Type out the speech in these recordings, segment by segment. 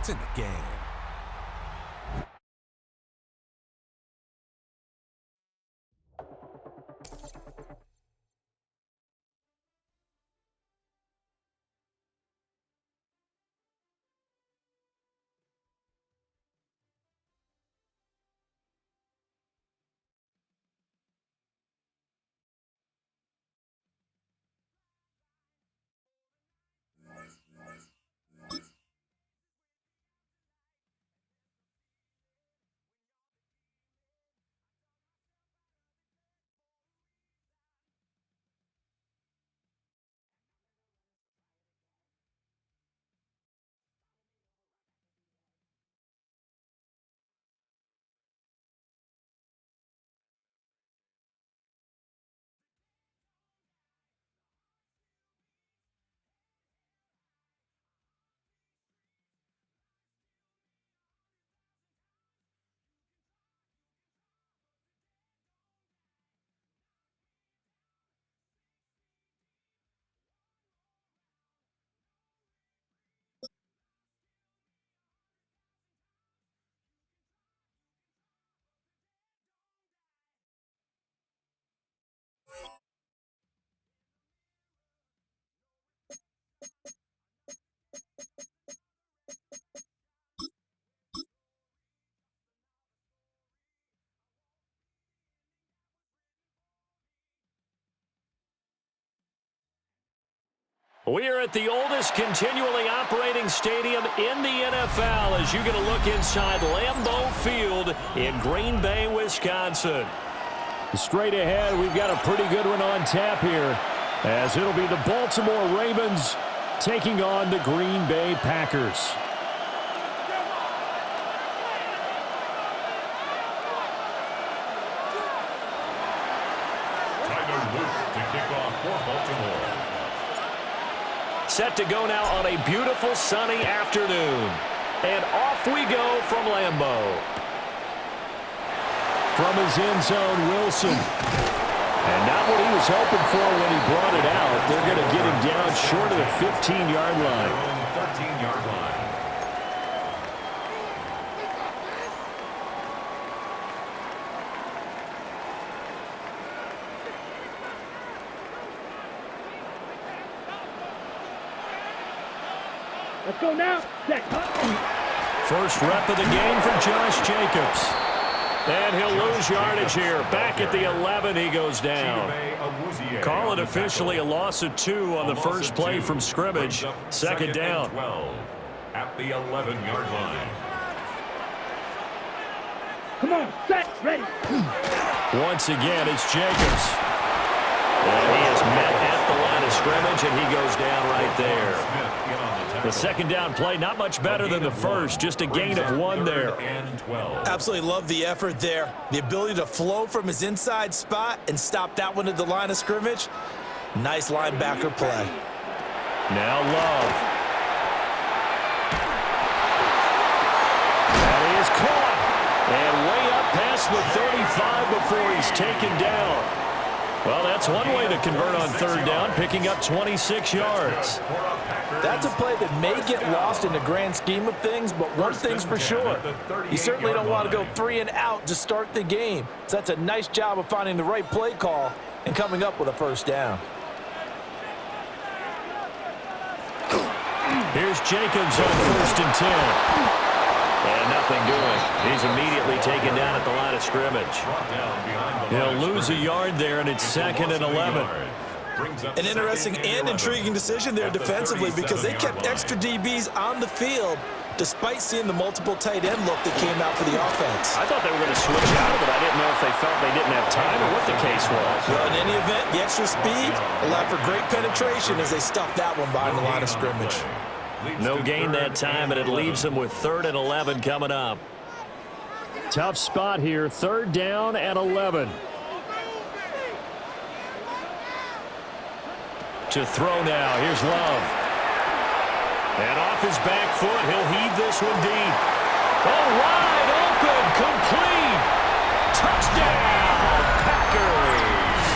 in the game. We are at the oldest continually operating stadium in the NFL as you get a look inside Lambeau Field in Green Bay, Wisconsin. Straight ahead, we've got a pretty good one on tap here as it'll be the Baltimore Ravens taking on the Green Bay Packers. To kick off for Baltimore. Set to go now on a beautiful sunny afternoon. And off we go from Lambeau. From his end zone, Wilson. And not what he was hoping for when he brought it out. They're going to get him down short of the 15-yard line. 13-yard line. Let's go now. First rep of the game for Josh Jacobs. And he'll lose yardage here. Back at the 11, he goes down. Call it officially a loss of 2 on the first play from scrimmage. Second down. 12 at the 11-yard line. Come on, set, ready. Once again, it's Jacobs. And he is met at the line of scrimmage, and he goes down right there. The second down play, not much better than the first, just a gain of 1 there. Absolutely love the effort there. The ability to flow from his inside spot and stop that one at the line of scrimmage. Nice linebacker play. Now Love. And he is caught. And way up past the 35 before he's taken down. Well, that's one way to convert on third down, picking up 26 yards. That's a play that may get lost in the grand scheme of things, but one thing's for sure. You certainly don't want to go 3 and out to start the game. So that's a nice job of finding the right play call and coming up with a first down. Here's Jacobs on 1st and 10. And nothing doing. He's immediately taken down at the line of scrimmage. He'll lose a yard there, and it's 2nd and 11. An interesting and intriguing decision there defensively because they kept extra DBs on the field despite seeing the multiple tight end look that came out for the offense. I thought they were going to switch out of it. I didn't know if they felt they didn't have time or what the case was. Well, in any event, the extra speed allowed for great penetration as they stuffed that one behind the line of scrimmage. No gain that time, and it leaves them with 3rd and 11 coming up. Tough spot here, 3rd down and 11. To throw now, here's Love. And off his back foot, he'll heave this one deep. Oh, wide open, complete. Touchdown, Packers.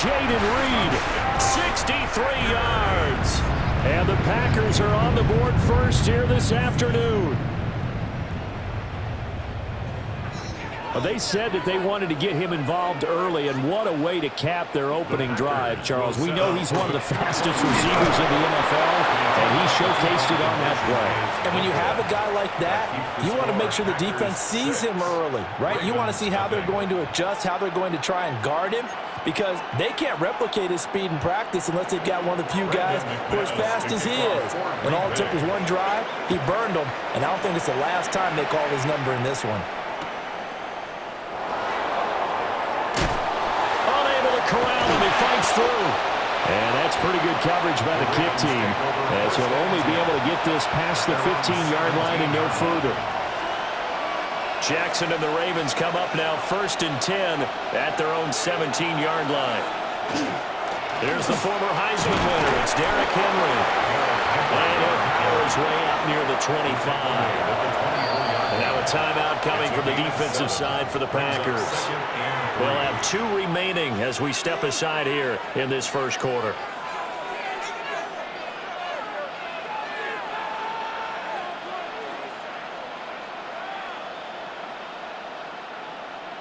Jaden Reed, 63 yards. And the Packers are on the board first here this afternoon. Well, they said that they wanted to get him involved early, and what a way to cap their opening drive, Charles. We know he's one of the fastest receivers in the NFL, and he showcased it on that play. And when you have a guy like that, you want to make sure the defense sees him early, right? You want to see how they're going to adjust, how they're going to try and guard him, because they can't replicate his speed in practice unless they've got one of the few guys who are as fast as he is. And all it took was one drive. He burned them, and I don't think it's the last time they call his number in this one. Corral, and he fights through. And that's pretty good coverage by the kick team, as he'll only be able to get this past the 15-yard line and no further. Jackson and the Ravens come up now 1st and 10 at their own 17-yard line. There's the former Heisman winner. It's Derrick Henry. And he'll power his way out near the 25. And now a timeout coming from the defensive side for the Packers. They'll have 2 remaining as we step aside here in this first quarter.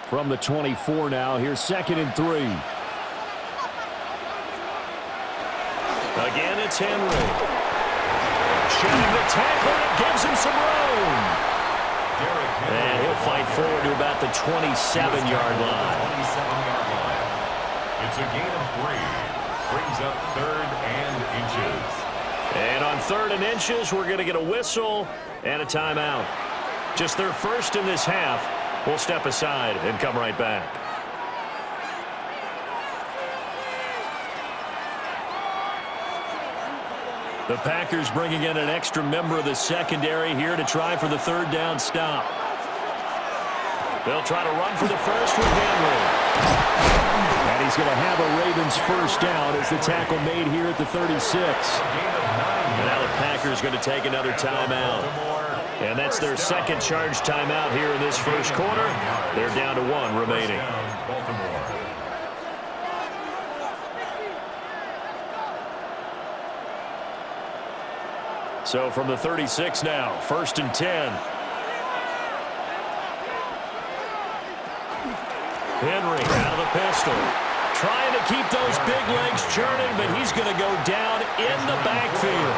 From the 24 now, here's 2nd and 3. Again, it's Henry. Shedding the tackle, it gives him some room. And he'll fight forward to about the 27-yard line. It's a gain of 3. Brings up 3rd and inches. And on 3rd and inches, we're going to get a whistle and a timeout. Just their first in this half. We'll step aside and come right back. The Packers bringing in an extra member of the secondary here to try for the 3rd down stop. They'll try to run for the first with Henry. And he's going to have a Ravens first down as the tackle made here at the 36. And now the Packers going to take another timeout. And that's their 2nd charge timeout here in this first quarter. They're down to 1 remaining. So from the 36 now, 1st and 10. Henry out of the pistol. Trying to keep those big legs churning, but he's going to go down in the backfield.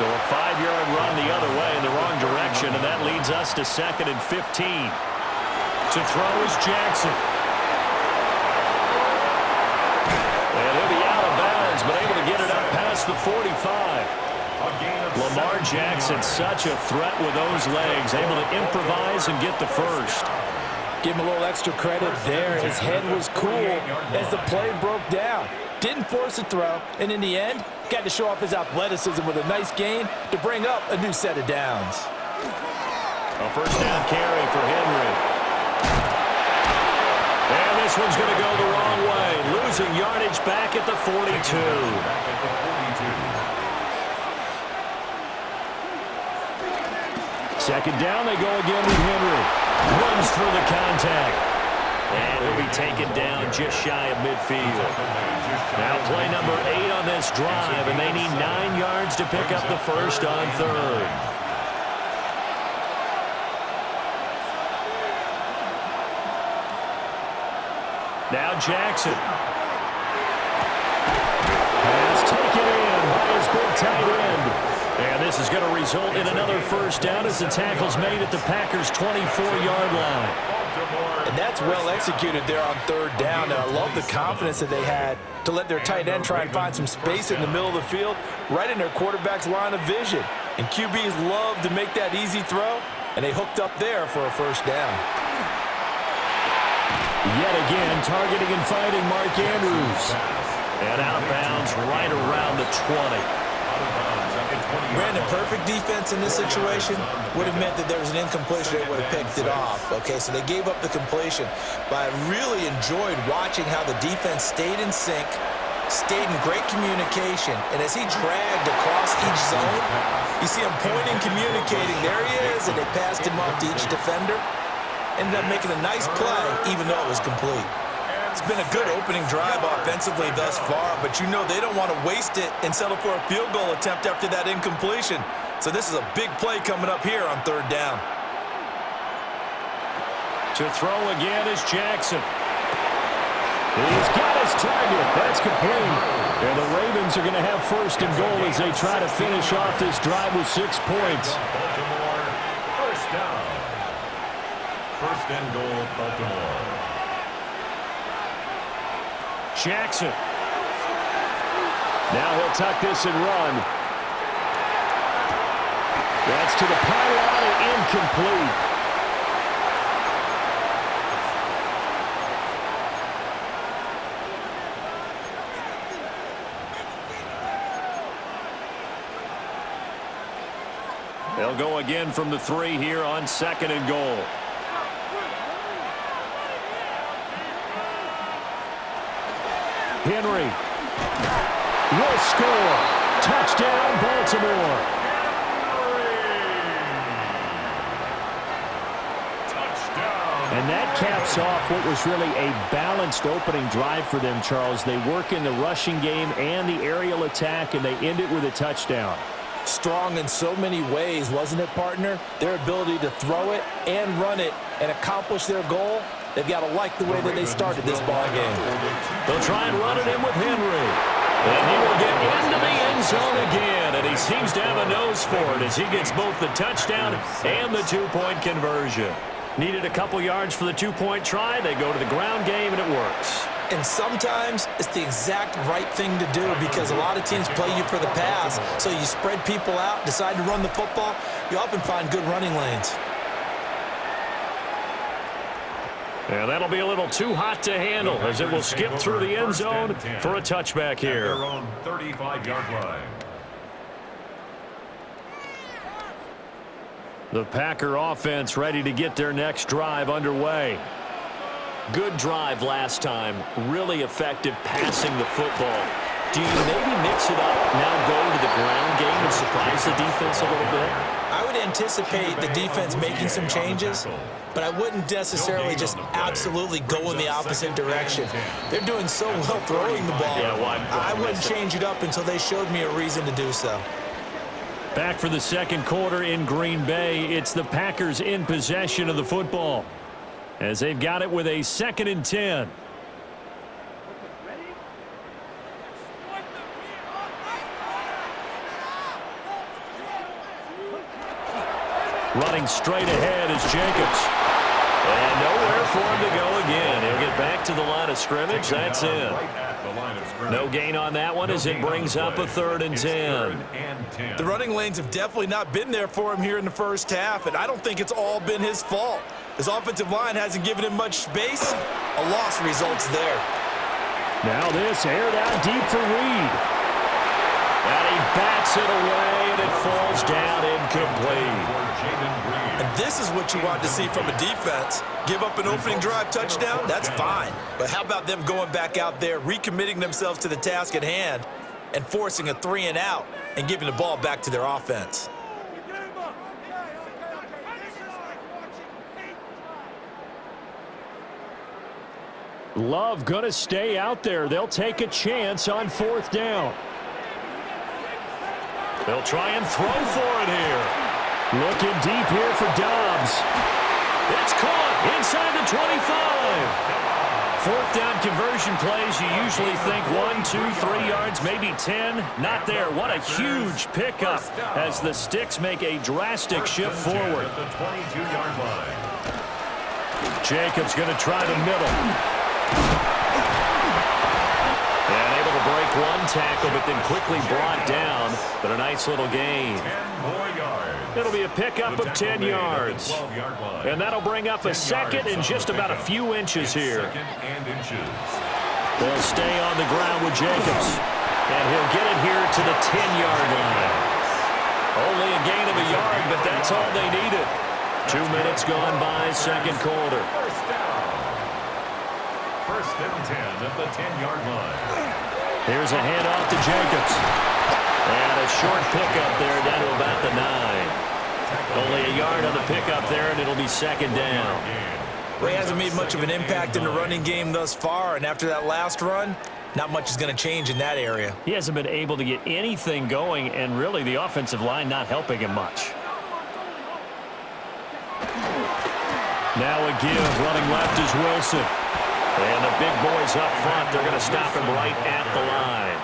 So a 5-yard run the other way in the wrong direction, and that leads us to 2nd and 15. To throw is Jackson. And he'll be out of bounds, but able to get it up past the 45. Lamar Jackson, such a threat with those legs, able to improvise and get the first. Give him a little extra credit there. His head was cool as the play broke down. Didn't force a throw, and in the end, got to show off his athleticism with a nice gain to bring up a new set of downs. A first down carry for Henry. And this one's going to go the wrong way, losing yardage back at the 42. Second down, they go again with Henry. Runs through the contact. And he'll be taken down just shy of midfield. Now play number 8 on this drive, and they need 9 yards to pick up the first on 3rd. Now Jackson. Pass taken in by his big tight end. And this is going to result in another first down as the tackle's made at the Packers' 24-yard line. And that's well executed there on 3rd down. And I love the confidence that they had to let their tight end try and find some space in the middle of the field, right in their quarterback's line of vision. And QBs love to make that easy throw, and they hooked up there for a first down. Yet again, targeting and fighting Mark Andrews. And out of bounds right around the 20. Brandon, perfect defense in this situation would have meant that there was an incompletion. They would have picked it off. Okay, so they gave up the completion. But I really enjoyed watching how the defense stayed in sync, stayed in great communication. And as he dragged across each zone, you see him pointing, communicating. There he is, and they passed him off to each defender. Ended up making a nice play, even though it was complete. It's been a good opening drive offensively thus far, but you know they don't want to waste it and settle for a field goal attempt after that incompletion. So this is a big play coming up here on 3rd down. To throw again is Jackson. He's got his target. That's complete. And the Ravens are going to have 1st and goal as they try to finish off this drive with 6 points. Baltimore, 1st down. 1st and goal, Baltimore. Jackson. Now he'll tuck this and run. That's to the pylon and incomplete. They'll go again from the 3 here on 2nd and goal. Henry will score. Touchdown, Baltimore. Touchdown. And that caps off what was really a balanced opening drive for them, Charles. They work in the rushing game and the aerial attack, and they end it with a touchdown. Strong in so many ways, wasn't it, partner? Their ability to throw it and run it and accomplish their goal. They've got to like the way that they started this ball game. They'll try and run it in with Henry. And he will get into the end zone again. And he seems to have a nose for it as he gets both the touchdown and the 2-point conversion. Needed a couple yards for the 2-point try. They go to the ground game, and it works. And sometimes it's the exact right thing to do because a lot of teams play you for the pass. So you spread people out, decide to run the football. You often find good running lanes. And that'll be a little too hot to handle as it will skip through the end zone for a touchback here. Their own 35-yard line. The Packer offense ready to get their next drive underway. Good drive last time. Really effective passing the football. Do you maybe mix it up, now go to the ground game and surprise the defense a little bit? I would anticipate the defense making some changes, but I wouldn't necessarily just absolutely go in the opposite direction. They're doing so well throwing the ball. I wouldn't change it up until they showed me a reason to do so. Back for the 2nd quarter in Green Bay. It's the Packers in possession of the football as they've got it with a 2nd and 10. Running straight ahead is Jacobs. And nowhere for him to go again. He'll get back to the line of scrimmage. That's in. No gain on that one as it brings up a 3rd and 10. The running lanes have definitely not been there for him here in the first half, and I don't think it's all been his fault. His offensive line hasn't given him much space. A loss results there. Now this aired out deep for Reed. And he bats it away, and it falls down incomplete. And this is what you want to see from a defense. Give up an opening drive touchdown, that's fine. But how about them going back out there, recommitting themselves to the task at hand, and forcing a 3 and out, and giving the ball back to their offense? Love going to stay out there. They'll take a chance on 4th down. They'll try and throw for it here. Looking deep here for Dobbs. It's caught inside the 25. 4th down conversion plays, you usually think 1, 2, 3 yards, maybe 10. Not there. What a huge pickup as the Sticks make a drastic shift forward. At the 22-yard line. Jacobs going to try the middle. And able to break one tackle, but then quickly brought down. But a nice little gain. 10 more yards. It'll be a pickup of 10 yards. And that'll bring up a 2nd and just about a few inches here. 2nd and inches. They'll stay on the ground with Jacobs. And he'll get it here to the 10-yard line. Only a gain of a yard, but that's all they needed. 2 minutes gone by, 2nd quarter. First down. 1st and 10 at the 10-yard line. Here's a handoff to Jacobs. And a short pickup there down to about the 9. Only a yard on the pickup there, and it'll be 2nd down. Well, he hasn't made much of an impact in the running game thus far, and after that last run, not much is going to change in that area. He hasn't been able to get anything going, and really the offensive line not helping him much. Now a give, running left is Wilson. And the big boys up front, they're going to stop him right at the line.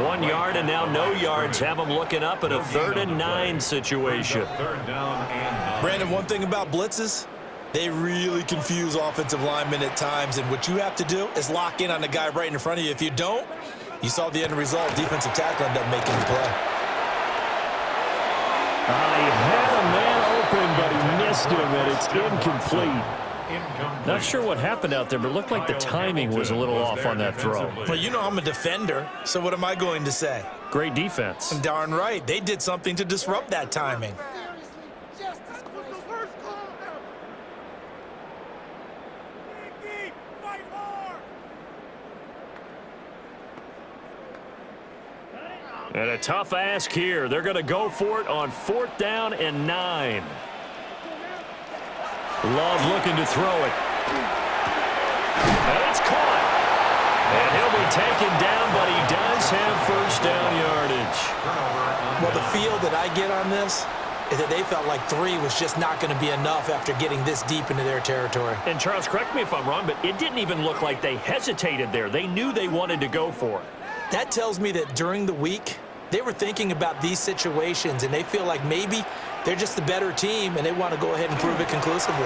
1 yard and now no yards. Have them looking up at a 3rd and 9 situation. Brandon, one thing about blitzes, they really confuse offensive linemen at times, and what you have to do is lock in on the guy right in front of you. If you don't, you saw the end result. Defensive tackle ended up making the play. He had a man open, but he missed him, and it's incomplete. Not sure what happened out there, but it looked like the timing was a little off on that throw. Well, you know I'm a defender, so what am I going to say? Great defense. Darn right. They did something to disrupt that timing. And a tough ask here. They're going to go for it on 4th down and 9. Love looking to throw it. And it's caught. And he'll be taken down, but he does have 1st down yardage. Well, the feel that I get on this is that they felt like 3 was just not going to be enough after getting this deep into their territory. And Charles, correct me if I'm wrong, but it didn't even look like they hesitated there. They knew they wanted to go for it. That tells me that during the week, they were thinking about these situations, and they feel like maybe they're just the better team, and they want to go ahead and prove it conclusively.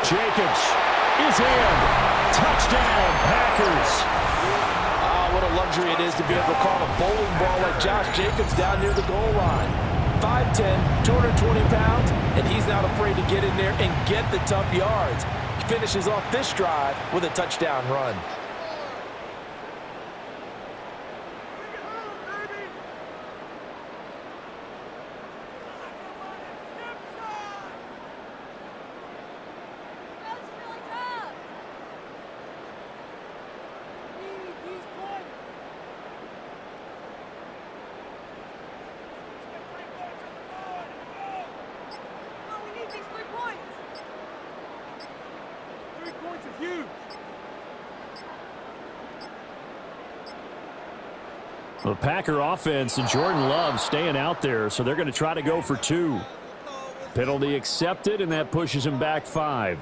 Jacobs is in. Touchdown, Packers. What a luxury it is to be able to call a bowling ball like Josh Jacobs down near the goal line. 5'10", 220 pounds, and he's not afraid to get in there and get the tough yards. He finishes off this drive with a touchdown run. The Packer offense and Jordan Love staying out there, so they're going to try to go for 2. Penalty accepted, and that pushes him back 5.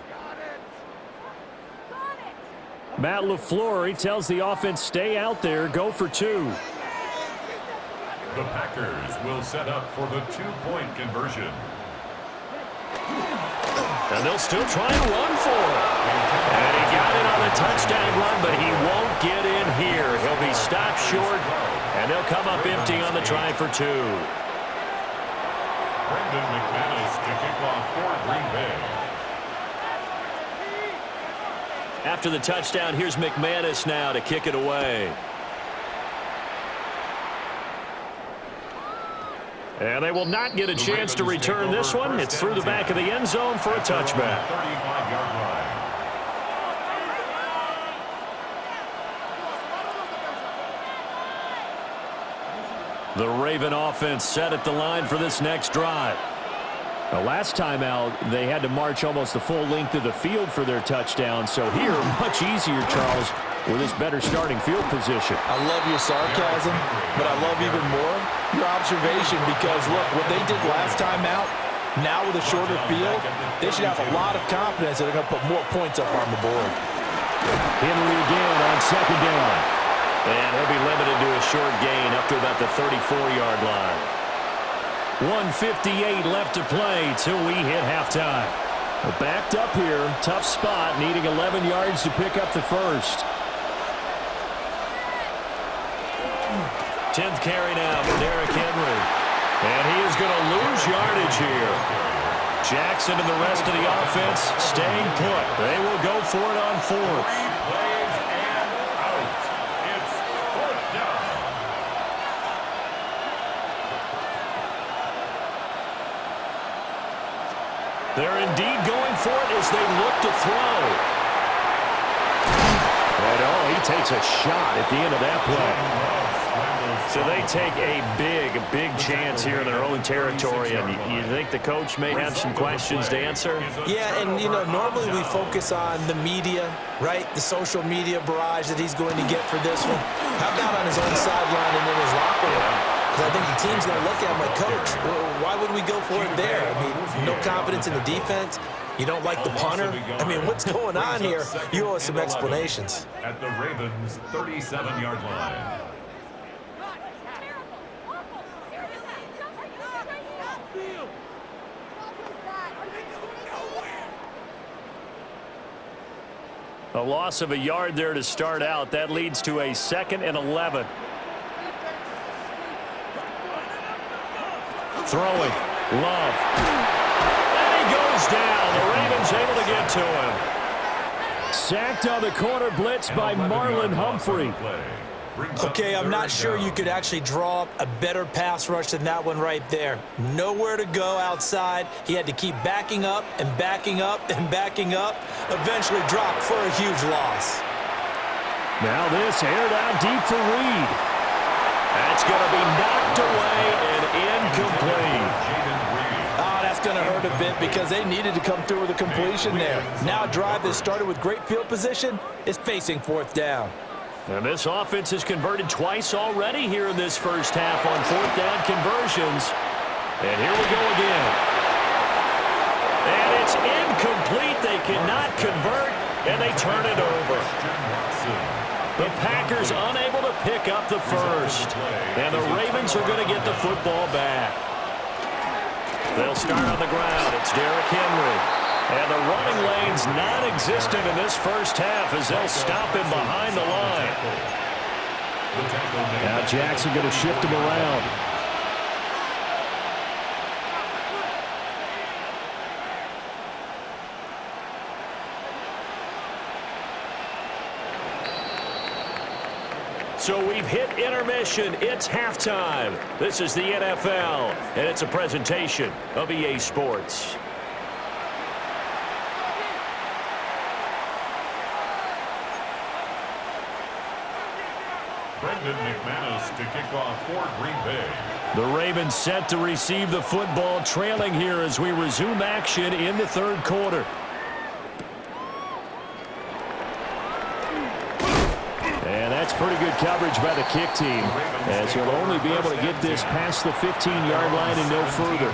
Matt LaFleur, he tells the offense, stay out there, go for 2. The Packers will set up for the 2-point conversion. And they'll still try and run for it. And he got it on the touchdown run, but he won't get in here. He'll be stopped short, and they'll come up empty on the try for 2. Brendan McManus to kick off for Green Bay. After the touchdown, here's McManus now to kick it away. And they will not get a chance to return this one. It's through the back of the end zone for a touchback. 35-yard line. The Raven offense set at the line for this next drive. The last time out, they had to march almost the full length of the field for their touchdown. So here, much easier, Charles, with this better starting field position. I love your sarcasm, but I love even more your observation, because, look, what they did last time out, now with a shorter field, they should have a lot of confidence that they're going to put more points up on the board. Henry again on 2nd down. And he'll be limited to a short gain up to about the 34-yard line. 1:58 left to play till we hit halftime. Well, backed up here, tough spot, needing 11 yards to pick up the first. 10th carry now for Derrick Henry. And he is going to lose yardage here. Jackson and the rest of the offense staying put. They will go for it on 4th. Plays and out. It's 4th down. They're indeed going for it as they look to throw. And he takes a shot at the end of that play. So they take a big chance here in their own territory, and you think the coach may have some questions to answer? Yeah, and, you know, normally we focus on the media, right, the social media barrage that he's going to get for this one. How about on his own sideline and in his locker room? Because I think the team's going to look at him like, Coach, why would we go for it there? I mean, no confidence in the defense. You don't like the punter? I mean, what's going on here? You owe us some explanations. At the Ravens' 37-yard line. A loss of a yard there to start out. That leads to a 2nd and 11. Throwing. Love. And he goes down. The Ravens able to get to him. Sacked on the corner blitz by Marlon Humphrey. Okay, I'm not sure you could actually draw up a better pass rush than that one right there. Nowhere to go outside. He had to keep backing up and backing up and backing up. Eventually dropped for a huge loss. Now this aired out deep for Reed. That's going to be knocked away and incomplete. Oh, that's going to hurt a bit because they needed to come through with a completion there. Now a drive that started with great field position is facing 4th down. And this offense has converted twice already here in this first half on 4th down conversions. And here we go again. And it's incomplete. They cannot convert, and they turn it over. The Packers unable to pick up the first. And the Ravens are going to get the football back. They'll start on the ground. It's Derrick Henry. And the running lane's non-existent in this first half as they'll stop him behind the line. Now Jackson going to shift him around. So we've hit intermission. It's halftime. This is the NFL, and it's a presentation of EA Sports. McManus to kick off for Green Bay. The Ravens set to receive the football, trailing here as we resume action in the 3rd quarter. And that's pretty good coverage by the kick team, as he'll only be able to get this past the 15-yard line and no further.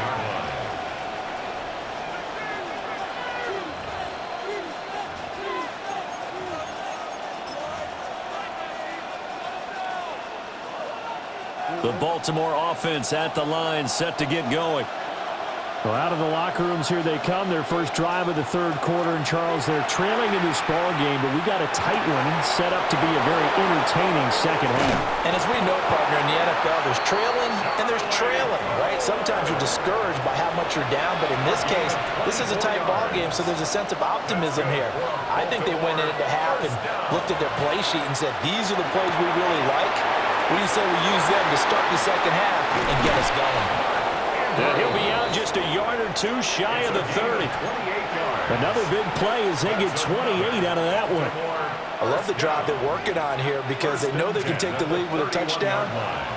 The Baltimore offense at the line, set to get going. Well, out of the locker rooms here they come. Their first drive of the 3rd quarter. And, Charles, they're trailing in this ball game, but we got a tight one set up to be a very entertaining second half. And as we know, partner, in the NFL, there's trailing and there's trailing, right? Sometimes you're discouraged by how much you're down, but in this case, this is a tight ball game, so there's a sense of optimism here. I think they went into half and looked at their play sheet and said, these are the plays we really like. What do you say we use them to start the second half and get us going? And he'll be out just a yard or two shy of the 30. Another big play as they get 28 out of that one. I love the drive they're working on here because they know they can take the lead with a touchdown.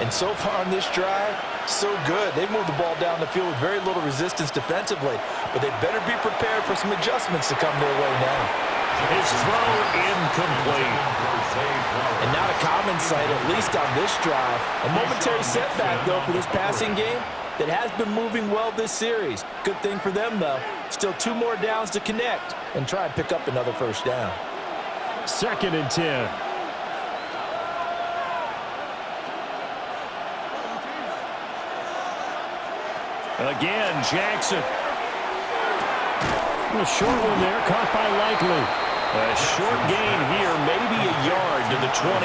And so far on this drive, so good. They moved the ball down the field with very little resistance defensively. But they better be prepared for some adjustments to come their way now. His throw incomplete. And not a common sight, at least on this drive. A momentary setback, though, for this passing game that has been moving well this series. Good thing for them, though. Still 2 more downs to connect and try and pick up another first down. 2nd and 10. Again, Jackson. A short one there, caught by Likely. A short gain here, maybe a yard to the 29.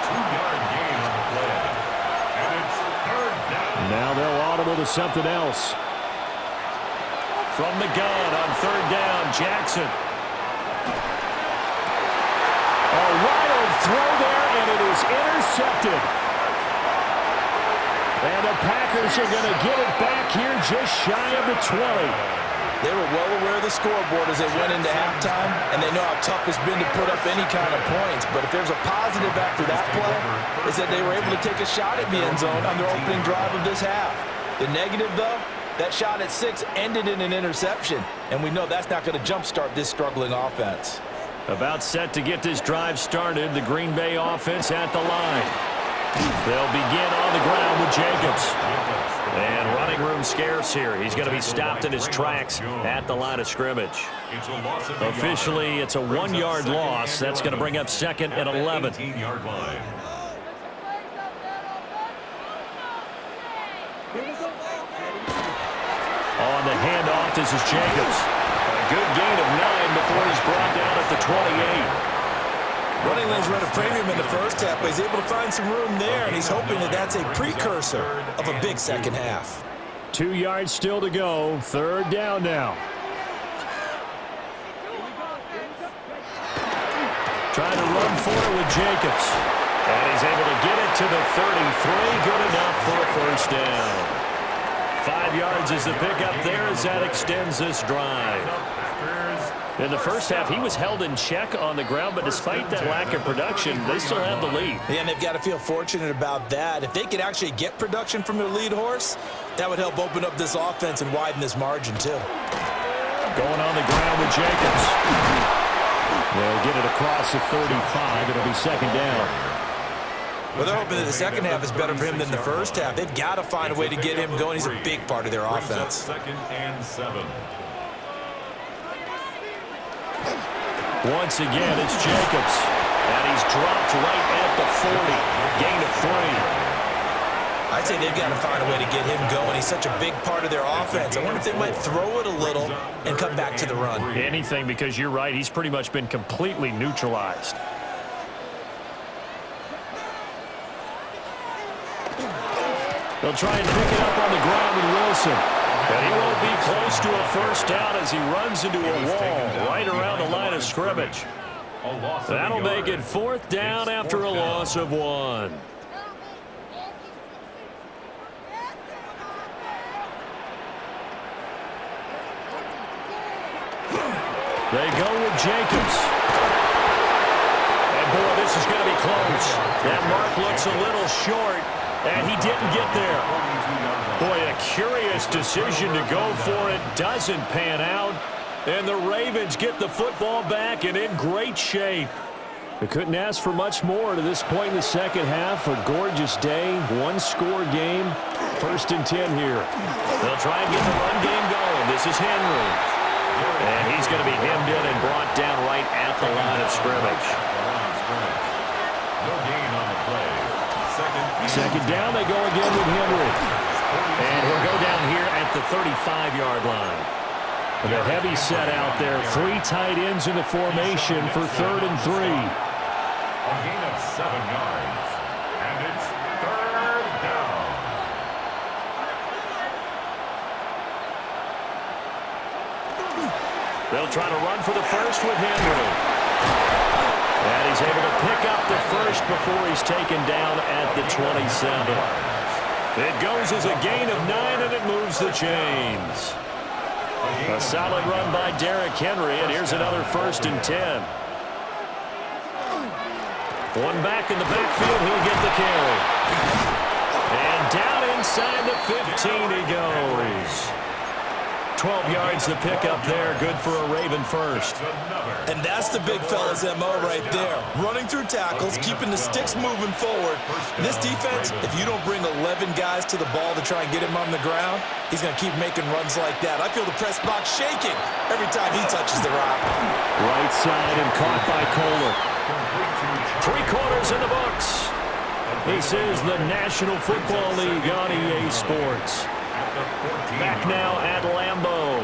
2-yard gain on the play. And it's 3rd down. Now they'll audible to something else. From the gun on 3rd down, Jackson. A wild throw there, and it is intercepted. And the Packers are going to get it back here just shy of the 20. They were well aware of the scoreboard as they went into halftime, and they know how tough it's been to put up any kind of points. But if there's a positive after that play, is that they were able to take a shot at the end zone on their opening drive of this half. The negative, though, that shot at 6 ended in an interception, and we know that's not going to jumpstart this struggling offense. About set to get this drive started, the Green Bay offense at the line. They'll begin on the ground with Jacobs. And running room scarce here. He's going to be stopped in his tracks at the line of scrimmage. Officially, it's a 1-yard loss. That's going to bring up second and 11. On the handoff, this is Jacobs. A good gain of 9 before he's brought down at the 28. Running lanes run a premium in the first half, but he's able to find some room there, and he's hoping that that's a precursor of a big second half. 2 yards still to go. Third down now. Trying to run for it with Jacobs. And he's able to get it to the 33. Good enough for a first down. 5 yards is the pickup there as that extends this drive. In the first half, he was held in check on the ground, but despite that lack of production, they still have the lead. Yeah, and they've got to feel fortunate about that. If they could actually get production from their lead horse, that would help open up this offense and widen this margin, too. Going on the ground with Jacobs. They'll get it across the 35. It'll be second down. Well, they're hoping that the second half is better for him than the first half. They've got to find a way to get him going. He's a big part of their offense. Second and 7. Once again, it's Jacobs. And he's dropped right at the 40. Gain of 3. I'd say they've got to find a way to get him going. He's such a big part of their offense. I wonder if they might throw it a little and come back to the run. Anything, because you're right. He's pretty much been completely neutralized. They'll try and pick it up on the ground with Wilson. And he won't be close to a first down as he runs into a wall right around the line of scrimmage. That'll make it fourth down after a loss of 1. They go with Jacobs. And boy, this is going to be close. That mark looks a little short, and he didn't get there. Boy, a curious decision to go for it. Doesn't pan out. And the Ravens get the football back and in great shape. They couldn't ask for much more to this point in the second half. A gorgeous day, one-score game. First and 10 here. They'll try and get the run game going. This is Henry. And he's going to be hemmed in and brought down right at the line of scrimmage. No gain on the play. Second down, they go again with Henry. And he'll go down here at the 35-yard line. The heavy set out there. 3 tight ends in the formation for third and 3. A gain of 7 yards. And it's third down. They'll try to run for the first with Henry. And he's able to pick up the first before he's taken down at the 27. It goes as a gain of 9, and it moves the chains. A solid run by Derrick Henry, and here's another first and 10. One back in the backfield, he'll get the carry. And down inside the 15 he goes. 12 yards the pickup there, good for a Raven first. And that's the big fella's MO right there. Running through tackles, keeping the sticks moving forward. This defense, if you don't bring 11 guys to the ball to try and get him on the ground, he's going to keep making runs like that. I feel the press box shaking every time he touches the rock. Right side and caught by Kohler. 3 quarters in the books. This is the National Football League on EA Sports. Back now at Lambeau.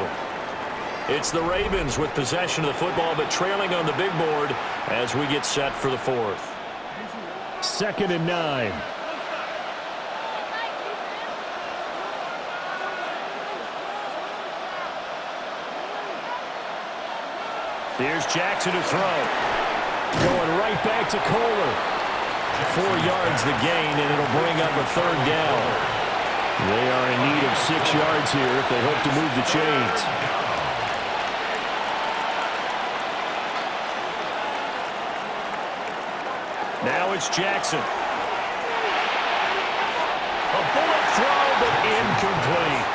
It's the Ravens with possession of the football, but trailing on the big board as we get set for the fourth. Second and 9. Here's Jackson to throw. Going right back to Kohler. 4 yards the gain, and it'll bring up a third down. They are in need of 6 yards here if they hope to move the chains. Now it's Jackson. A bullet throw, but incomplete.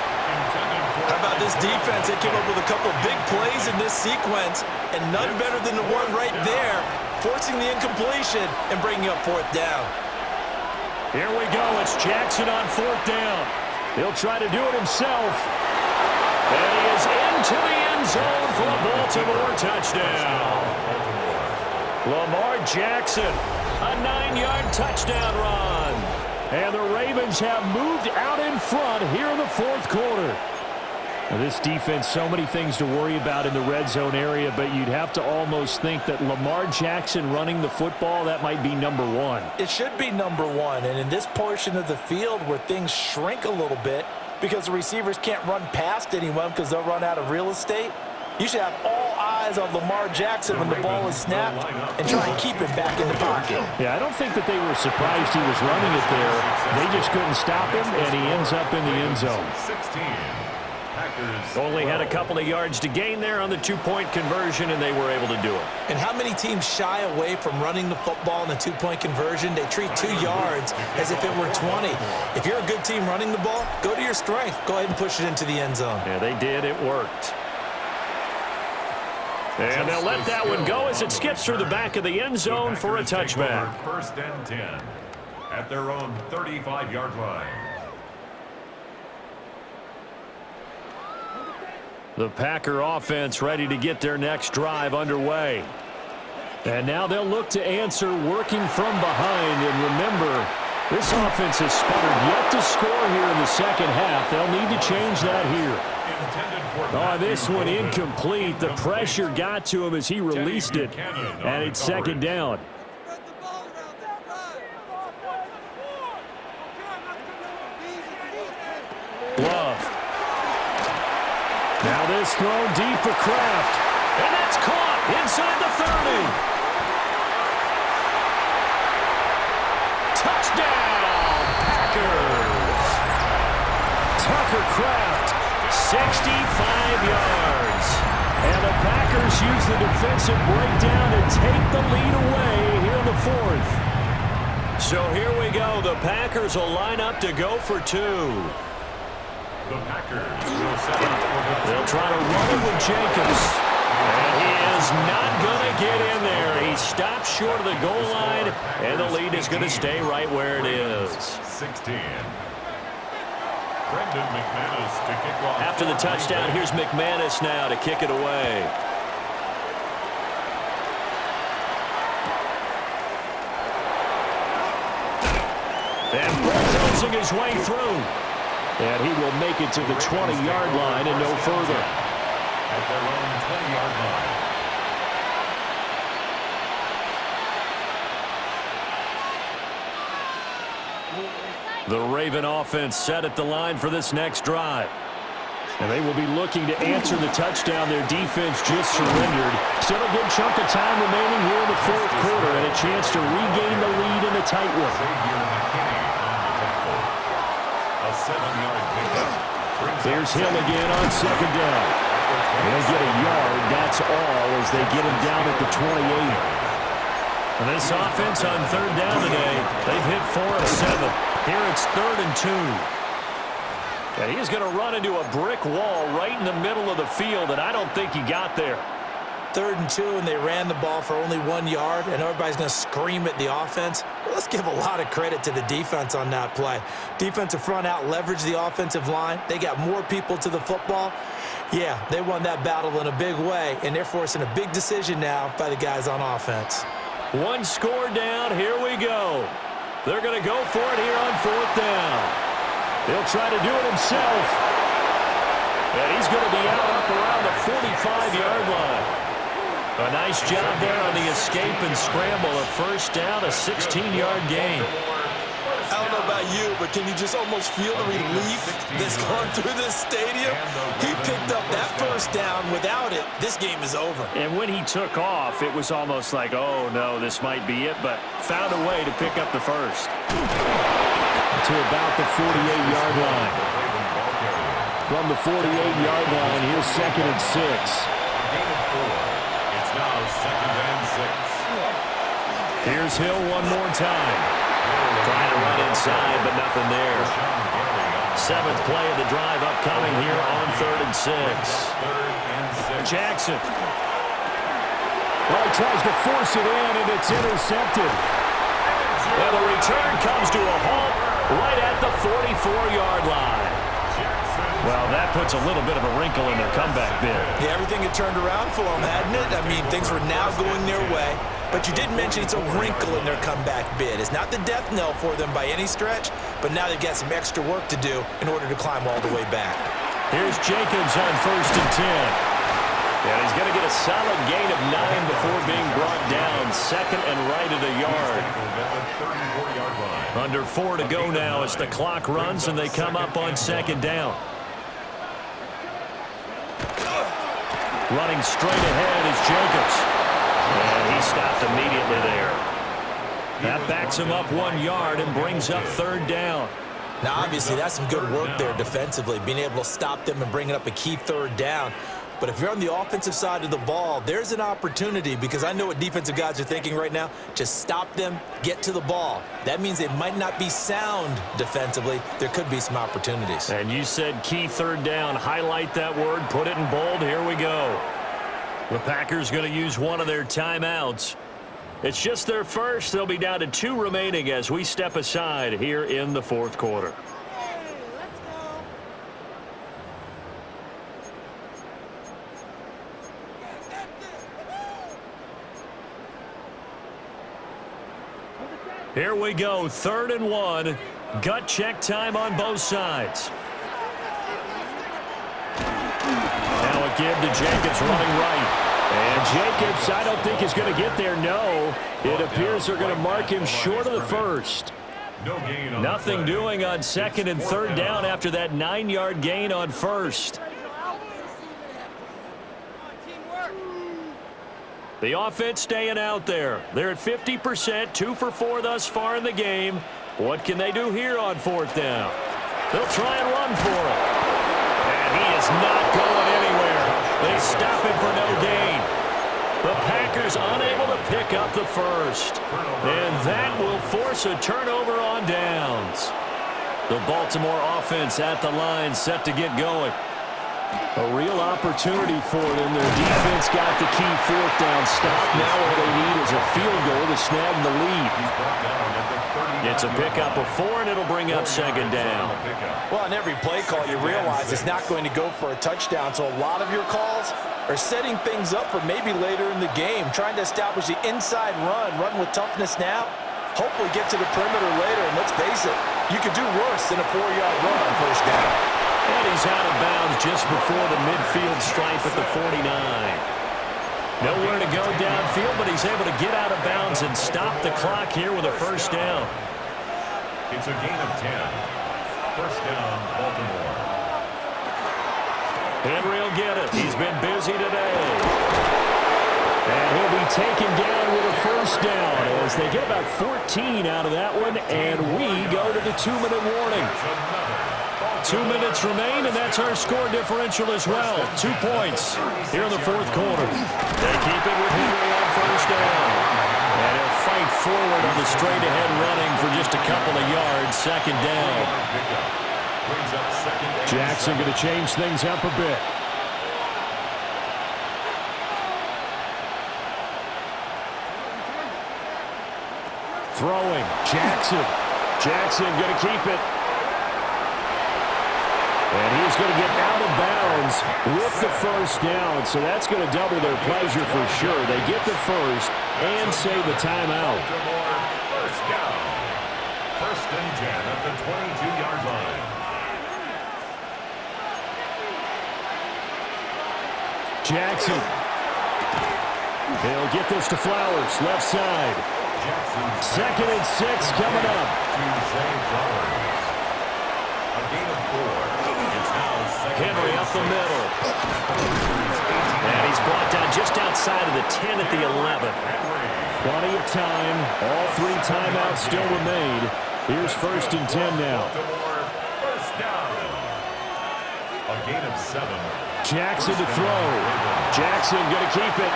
How about this defense? They came up with a couple big plays in this sequence, and none better than the one right there, forcing the incompletion and bringing up fourth down. Here we go. It's Jackson on fourth down. He'll try to do it himself. And he is into the end zone for a Baltimore touchdown. Lamar Jackson, a 9-yard touchdown run. And the Ravens have moved out in front here in the fourth quarter. Now, this defense, so many things to worry about in the red zone area, but you'd have to almost think that Lamar Jackson running the football, that might be number one. It should be number one, and in this portion of the field where things shrink a little bit because the receivers can't run past anyone because they'll run out of real estate, you should have all eyes on Lamar Jackson when the ball is snapped and try and keep him back in the pocket. Yeah, I don't think that they were surprised he was running it there. They just couldn't stop him, and he ends up in the end zone. 16. Only had a couple of yards to gain there on the two-point conversion, and they were able to do it. And how many teams shy away from running the football in the two-point conversion? They treat 2 yards as if it were 20. If you're a good team running the ball, go to your strength. Go ahead and push it into the end zone. Yeah, they did. It worked. And they'll let that one go as it skips through the back of the end zone for a touchback. First and 10 at their own 35-yard line. The Packer offense ready to get their next drive underway. And now they'll look to answer working from behind. And remember, this offense has sputtered yet to score here in the second half. They'll need to change that here. Oh, this one incomplete. The pressure got to him as he released it. And it's second down. Love. Now this thrown deep for Kraft. And that's caught inside the 30. Touchdown, Packers. Tucker Kraft, 65 yards. And the Packers use the defensive breakdown to take the lead away here in the fourth. So here we go. The Packers will line up to go for two. The Packers will set up for the They'll try to run it with Jacobs. And he is not going to get in there. He stops short of the goal line, and the lead is going to stay right where it is. 16. Brendan McManus to kick off. After the touchdown, here's McManus now to kick it away. And bulldozing his way through. And he will make it to the 20-yard line and no further. At their own 20-yard line. The Raven offense set at the line for this next drive. And they will be looking to answer the touchdown their defense just surrendered. Still a good chunk of time remaining here in the fourth quarter and a chance to regain the lead in a tight one. A 7-yard pickup. Here's Hill again on second down. They'll get a yard, that's all, as they get him down at the 28. And this offense on third down today, they've hit 4 of 7. Here it's 3rd and 2. And he's going to run into a brick wall right in the middle of the field, and I don't think he got there. 3rd and 2, and they ran the ball for only 1 yard, and everybody's going to scream at the offense. Well, let's give a lot of credit to the defense on that play. Defensive front out leveraged the offensive line. They got more people to the football. Yeah, they won that battle in a big way, and they're forcing a big decision now by the guys on offense. 1 score down. Here we go. They're going to go for it here on 4th down. He'll try to do it himself. And he's going to be out up around the 45-yard line. A nice job there on the escape and scramble. A first down, a 16-yard gain. I don't know about you, but can you just almost feel the relief that's going through this stadium? He picked up that first down. Without it, this game is over. And when he took off, it was almost like, oh, no, this might be it, but found a way to pick up the first. To about the 48-yard line. From the 48-yard line, here's 2nd and 6. Gain of 4. It's now 2nd and 6. Here's Hill one more time. Trying to run inside, but nothing there. 7th play of the drive upcoming here on 3rd and 6. Jackson. Well, he tries to force it in, and it's intercepted. Well, the return comes to a halt right at the 44-yard line. Well, that puts a little bit of a wrinkle in their comeback bid. Yeah, everything had turned around for them, hadn't it? I mean, things were now going their way. But you did mention it's a wrinkle in their comeback bid. It's not the death knell for them by any stretch, but now they've got some extra work to do in order to climb all the way back. Here's Jacobs on 1st and 10. And he's going to get a solid gain of 9 before being brought down. 2nd and right at a yard. Under 4 to go now as the clock runs and they come up on 2nd down. Running straight ahead is Jacobs. And he stopped immediately there. That backs him up 1 yard and brings up 3rd down. Now, obviously, that's some good work there defensively, being able to stop them and bringing up a key 3rd down. But if you're on the offensive side of the ball, there's an opportunity, because I know what defensive guys are thinking right now. Just stop them, get to the ball. That means they might not be sound defensively. There could be some opportunities. And you said key 3rd down. Highlight that word. Put it in bold. Here we go. The Packers going to use one of their timeouts. It's just their first. They'll be down to 2 remaining as we step aside here in the 4th quarter. Here we go, 3rd and 1. Gut check time on both sides. Now a give to Jacobs running right. And Jacobs, I don't think is going to get there. No, it appears they're going to mark him short of the 1st. Nothing doing on 2nd and 3rd down after that 9-yard gain on 1st. The offense staying out there. They're at 50%, 2 for 4 thus far in the game. What can they do here on 4th down? They'll try and run for it. And he is not going anywhere. They stop him for no gain. The Packers unable to pick up the 1st. And that will force a turnover on downs. The Baltimore offense at the line, set to get going. A real opportunity for them. Their defense got the key 4th down stop. Now all they need is a field goal to snag the lead. It's a pickup of 4, and it'll bring up 2nd down. Well, on every play call, you realize it's not going to go for a touchdown, so a lot of your calls are setting things up for maybe later in the game, trying to establish the inside run with toughness now, hopefully get to the perimeter later, and let's face it, you could do worse than a 4-yard run on 1st down. And he's out of bounds just before the midfield stripe at the 49. Nowhere to go downfield, but he's able to get out of bounds and stop the clock here with a 1st down. It's a gain of 10. 1st down, Baltimore. Henry will get it. He's been busy today. And he'll be taken down with a 1st down as they get about 14 out of that one, and we go to the 2-minute warning. 2 minutes remain, and that's our score differential as well. 2 points here in the 4th quarter. They keep it with Henry on 1st down. And he'll fight forward on the straight-ahead running for just a couple of yards. 2nd down. Jackson going to change things up a bit. Throwing. Jackson going to keep it. And he's going to get out of bounds with the 1st down. So that's going to double their pleasure for sure. They get the 1st and save the timeout. 1st down. 1st and 10 at the 22-yard line. Jackson. He'll get this to Flowers, left side. 2nd and 6 coming up. Henry up the middle. And he's brought down just outside of the 10 at the 11. Plenty of time. All 3 timeouts still remain. Here's 1st and 10 now. 1st down. A gain of 7. Jackson to throw. Jackson going to keep it.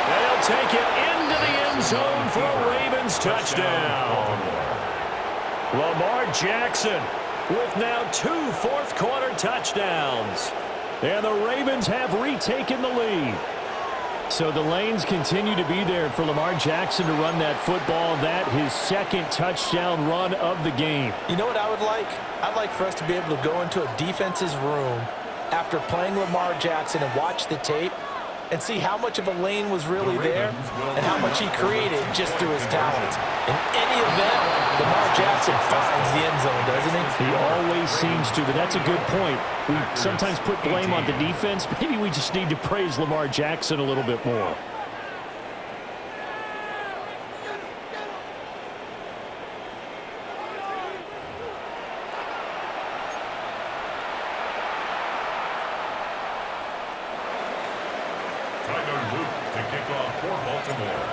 They'll take it in into the end zone for a Ravens touchdown. Lamar Jackson with now 2 fourth-quarter touchdowns. And the Ravens have retaken the lead. So the lanes continue to be there for Lamar Jackson to run that football. That his second touchdown run of the game. You know what I would like? I'd like for us to be able to go into a defense's room after playing Lamar Jackson and watch the tape and see how much of a lane was really there and how much he created just through his talents. In any event, Lamar Jackson finds the end zone, doesn't he? He always seems to, but that's a good point. We sometimes put blame on the defense. Maybe we just need to praise Lamar Jackson a little bit more.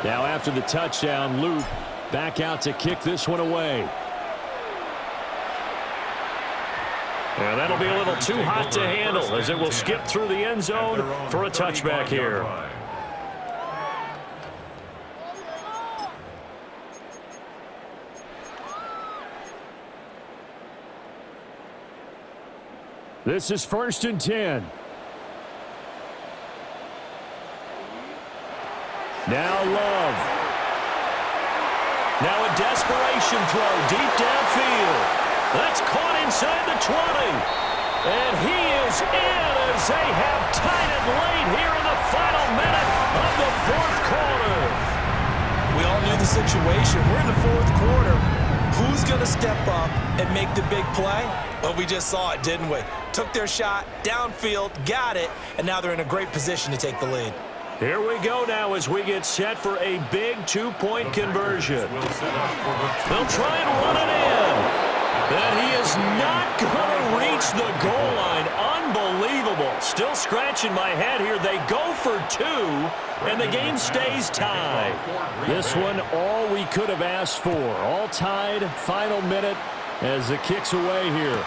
Now after the touchdown, Luke back out to kick this one away. And that'll be a little too hot to handle as it will skip through the end zone for a touchback here. This is 1st and 10. Now Love. Now a desperation throw deep downfield. That's caught inside the 20. And he is in as they have tied it late here in the final minute of the 4th quarter. We all knew the situation. We're in the 4th quarter. Who's going to step up and make the big play? Well, we just saw it, didn't we? Took their shot, downfield, got it, and now they're in a great position to take the lead. Here we go now as we get set for a big 2-point conversion. They'll try and run it in. And he is not going to reach the goal line. Unbelievable. Still scratching my head here. They go for 2, and the game stays tied. This one, all we could have asked for. All tied, final minute as the kick's away here.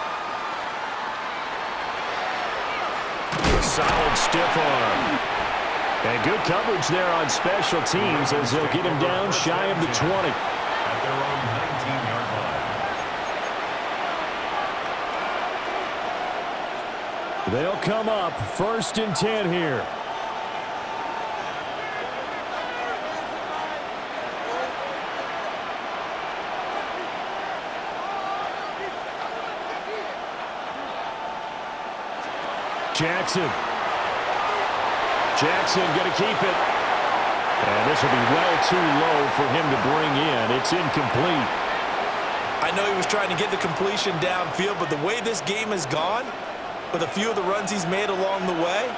A solid stiff arm. And good coverage there on special teams as they'll get him down shy of the 20. At their own 19-yard line. They'll come up 1st and 10 here. Jackson going to keep it. And this will be well too low for him to bring in. It's incomplete. I know he was trying to get the completion downfield, but the way this game has gone, with a few of the runs he's made along the way,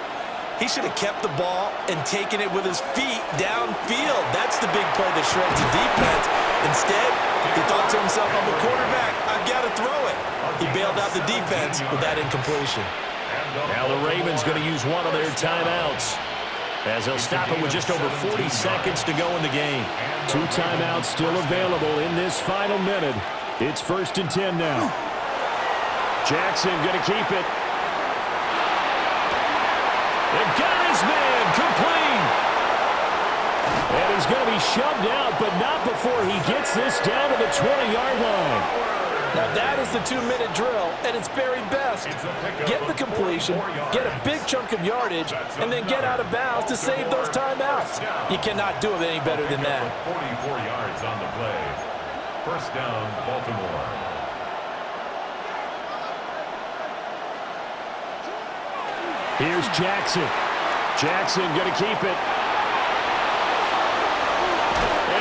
he should have kept the ball and taken it with his feet downfield. That's the big play that shreds the defense. Instead, he thought to himself, I'm a quarterback, I've got to throw it. He bailed out the defense with that incompletion. Now the Ravens going to use one of their timeouts as they'll stop it with just over 40 seconds to go in the game. 2 timeouts still available in this final minute. It's 1st and 10 now. Jackson going to keep it. They got his man complete. And he's going to be shoved out, but not before he gets this down to the 20-yard line. Now that is the 2-minute drill at its very best. Get the completion, get a big chunk of yardage, and then get out of bounds to save those timeouts. You cannot do it any better than that. 44 yards on the play. 1st down, Baltimore. Here's Jackson. Jackson going to keep it.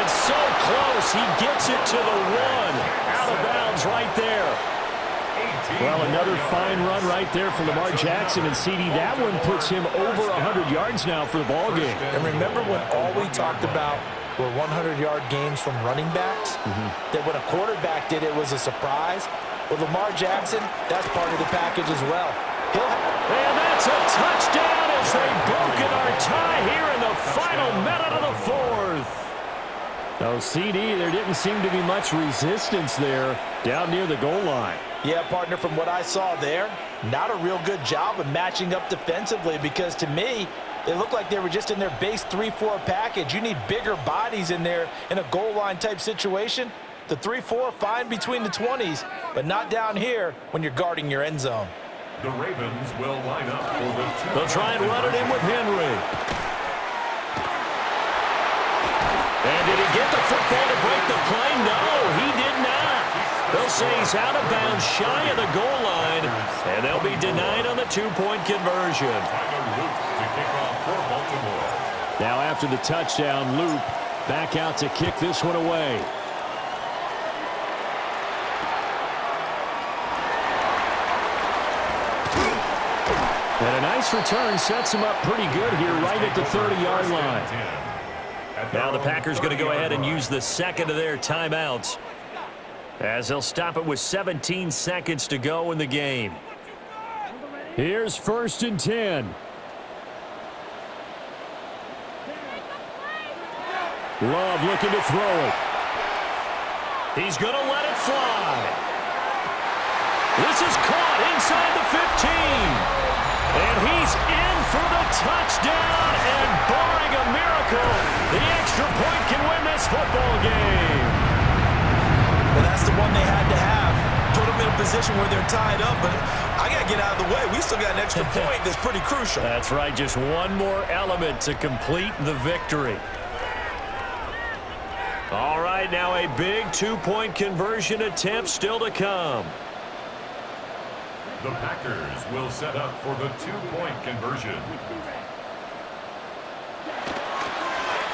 And so close, he gets it to the 1. Out of bounds right there. Well, another fine run right there for Lamar Jackson and CD. That one puts him over 100 yards now for the ball game. And remember when all we talked about were 100-yard games from running backs? That when a quarterback did it was a surprise? Well, Lamar Jackson, that's part of the package as well. And that's a touchdown as they've broken our tie here in the final minute of the 4th. No, CD, there didn't seem to be much resistance there down near the goal line. Yeah, partner, from what I saw there, not a real good job of matching up defensively because to me, It looked like they were just in their base 3-4 package. You need bigger bodies in there in a goal line type situation. The 3-4, fine between the 20s, but not down here when you're guarding your end zone. The Ravens will line up for the two. They'll try and run it in with Henry. And did he get the football to break the play? No, he did not. They'll say he's out of bounds shy of the goal line, and they'll be denied on the two-point conversion. Now after the touchdown, Loop back out to kick this one away. And a nice return sets him up pretty good here right at the 30-yard line. Now the Packers going to go ahead and use the second of their timeouts, as they'll stop it with 17 seconds to go in the game. Here's 1st and 10. Love looking to throw it. He's going to let it fly. This is caught inside the 15. And he's in for the touchdown, and barring a miracle, the extra point can win this football game. Well, that's the one they had to have. Put them in a position where they're tied up, but I got to get out of the way. We still got an extra point that's pretty crucial. That's right, just one more element to complete the victory. All right, now a big two-point conversion attempt still to come. The Packers will set up for the two-point conversion.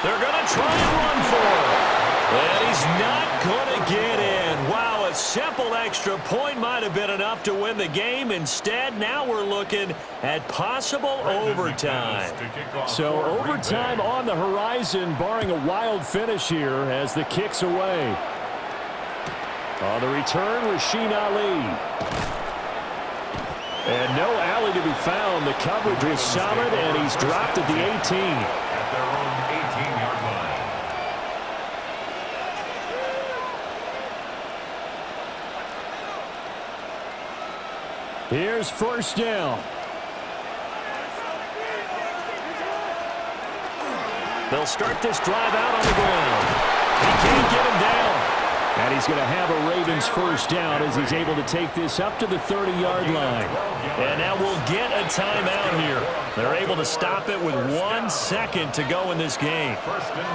They're going to try and run for it. And he's not going to get in. Wow, a simple extra point might have been enough to win the game. Instead, now we're looking at possible overtime. So overtime on the horizon, barring a wild finish here as the kick's away. On the return, Rasheen Ali. And no alley to be found. The coverage was solid, and he's dropped at the 18. At their own 18-yard line. Here's 1st down. They'll start this drive out on the ground. He can't get him down. And he's going to have a Ravens 1st down as he's able to take this up to the 30-yard line. And now we'll get a timeout here. They're able to stop it with 1 second to go in this game.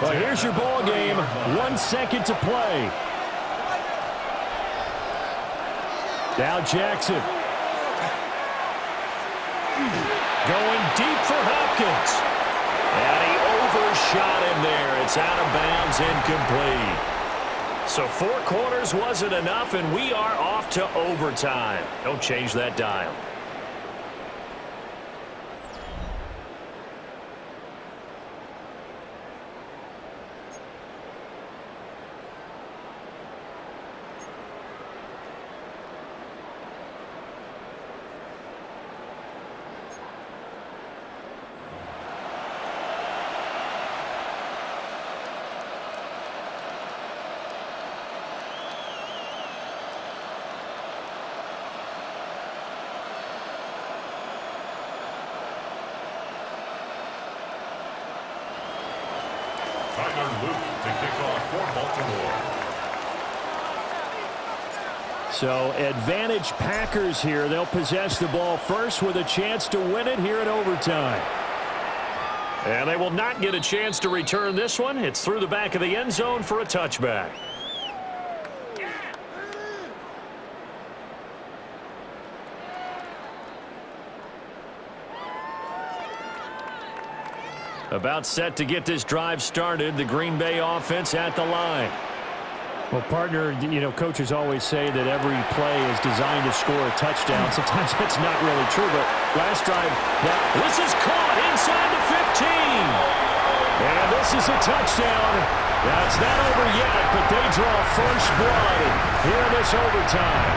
Well, here's your ball game. 1 second to play. Now Jackson. Going deep for Hopkins. And he overshot him there. It's out of bounds, incomplete. So 4 quarters wasn't enough, and we are off to overtime. Don't change that dial. So advantage Packers here. They'll possess the ball first with a chance to win it here in overtime. And they will not get a chance to return this one. It's through the back of the end zone for a touchback. About set to get this drive started. The Green Bay offense at the line. Well, partner, you know, coaches always say that every play is designed to score a touchdown. Sometimes that's not really true, but last drive, this is caught inside the 15. And this is a touchdown. That's not over yet, but they draw first blood here in this overtime.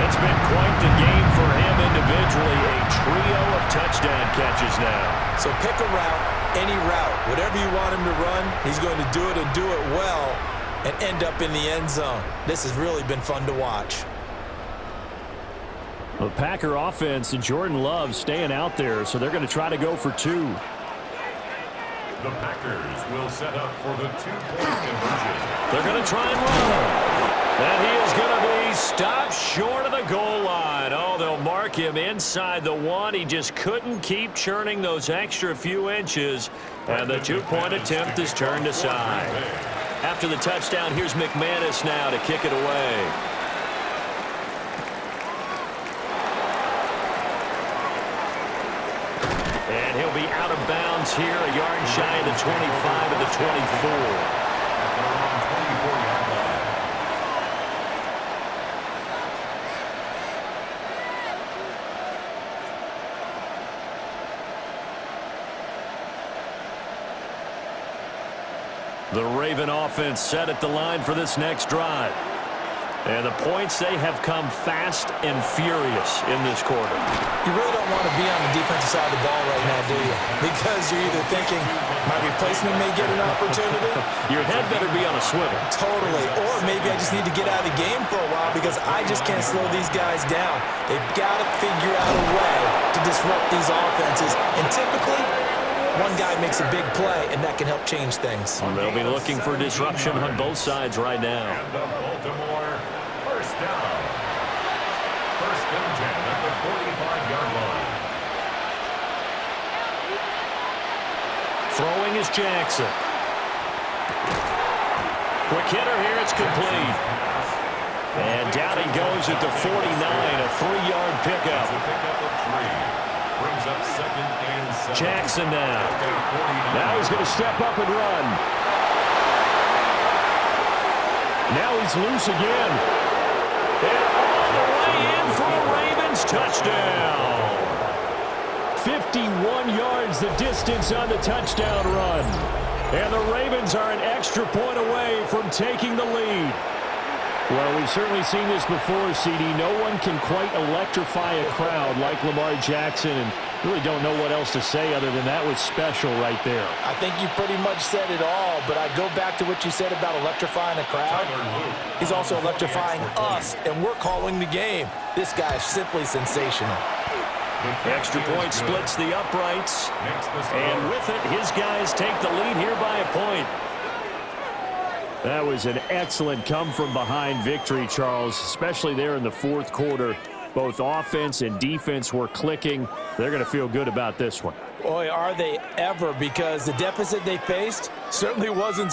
It's been quite the game for him individually. A trio of touchdown catches now. So pick a route, any route. Whatever you want him to run, he's going to do it and do it well and end up in the end zone. This has really been fun to watch. The Packer offense and Jordan Love staying out there, so they're going to try to go for 2. The Packers will set up for the 2-point conversion. They're going to try and run. And he is going to be stopped short of the goal line. Oh, they'll mark him inside the 1. He just couldn't keep churning those extra few inches. And the 2-point attempt is turned aside. After the touchdown, here's McManus now to kick it away. And he'll be out of bounds here, a yard shy of the 25 of the 24. The Raven offense set at the line for this next drive. And the points, they have come fast and furious in this quarter. You really don't want to be on the defensive side of the ball right now, do you? Because you're either thinking, my replacement may get an opportunity. Your head better be on a swivel. Totally. Or maybe I just need to get out of the game for a while because I just can't slow these guys down. They've got to figure out a way to disrupt these offenses. And typically, one guy makes a big play, and that can help change things. And they'll be looking for disruption on both sides right now. And the Baltimore first down. First and 10 at the 45-yard line. Throwing is Jackson. Quick hitter here, it's complete. And down he goes at the 49, a 3-yard pickup. Brings up second and 7. Jackson now. Now he's going to step up and run. Now he's loose again. And all the way in for a Ravens touchdown. 51 yards the distance on the touchdown run. And the Ravens are an extra point away from taking the lead. Well, we've certainly seen this before, CD. No one can quite electrify a crowd like Lamar Jackson, and really don't know what else to say other than that was special right there. I think you pretty much said it all, but I go back to what you said about electrifying a crowd. He's also electrifying us, and we're calling the game. This guy is simply sensational. Extra point splits the uprights, and with it, his guys take the lead here by a point. That was an excellent come-from-behind victory, Charles, especially there in the fourth quarter. Both offense and defense were clicking. They're going to feel good about this one. Boy, are they ever, because the deficit they faced certainly wasn't